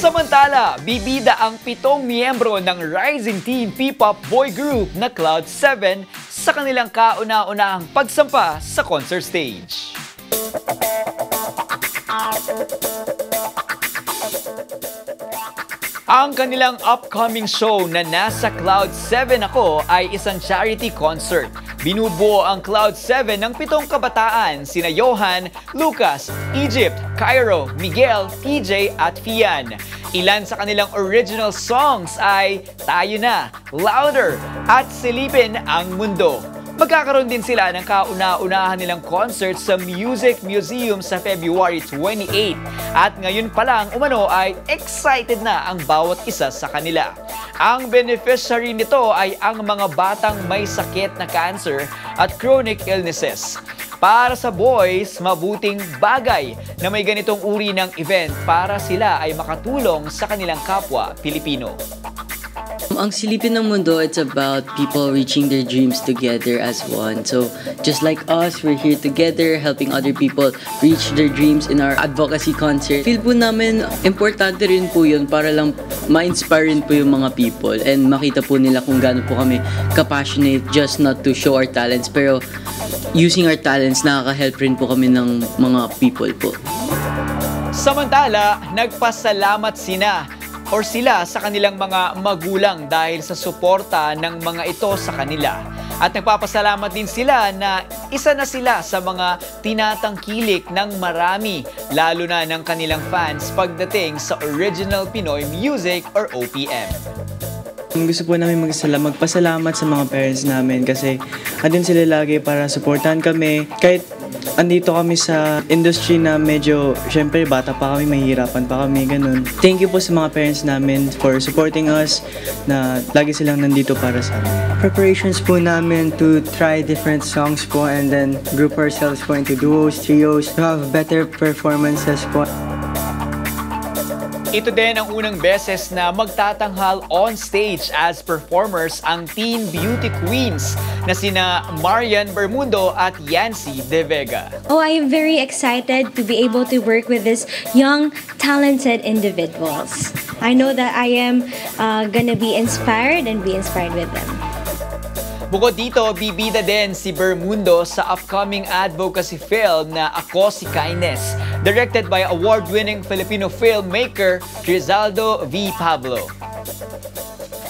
Samantala, bibida ang 7 miyembro ng rising teen P-pop boy group na Cloud7 sa kanilang kauna-unahang pagsampa sa concert stage. Ang kanilang upcoming show na Nasa Cloud7 Ako ay isang charity concert. Binubuo ang Cloud7 ng 7 kabataan, sina Johan, Lucas, Egypt, Cairo, Miguel, TJ at Fian. Ilan sa kanilang original songs ay Tayo Na, Louder at Silipin ang Mundo. Magkakaroon din sila ng kauna-unahan nilang concert sa Music Museum sa February 28. At ngayon pa lang umano ay excited na ang bawat isa sa kanila. Ang beneficiary nito ay ang mga batang may sakit na cancer at chronic illnesses. Para sa boys, mabuting bagay na may ganitong uri ng event para sila ay makatulong sa kanilang kapwa Pilipino. Ang Silipin ng Mundo, it's about people reaching their dreams together as one. So, just like us, we're here together helping other people reach their dreams in our advocacy concert. Feel po namin, importante rin po yun para lang ma-inspire rin po yung mga people and makita po nila kung gaano po kami ka-passionate just not to show our talents, pero using our talents, nakaka-help rin po kami ng mga people po. Samantala, nagpasalamat sila sa kanilang mga magulang dahil sa suporta ng mga ito sa kanila. At nagpapasalamat din sila na isa na sila sa mga tinatangkilik ng marami, lalo na ng kanilang fans pagdating sa original Pinoy music or OPM. Gusto po namin magpasalamat sa mga parents namin kasi andun sila lagi para supportahan kami. Kahit andito kami sa industry na medyo, syempre bata pa kami, mahihirapan pa kami, ganun. Thank you po sa mga parents namin for supporting us, na lagi silang nandito para sa amin. Preparations po namin to try different songs po and then group ourselves po into duos, trios to have better performances po. Ito din ang unang beses na magtatanghal on stage as performers ang teen beauty queens na sina Marian Bermundo at Yancy De Vega. Oh, I am very excited to be able to work with these young, talented individuals. I know that I am gonna be inspired and be inspired with them. Bukod dito, bibida din si Bermundo sa upcoming advocacy film na Ako Si Kindness, directed by award-winning Filipino filmmaker Rizaldo V. Pablo.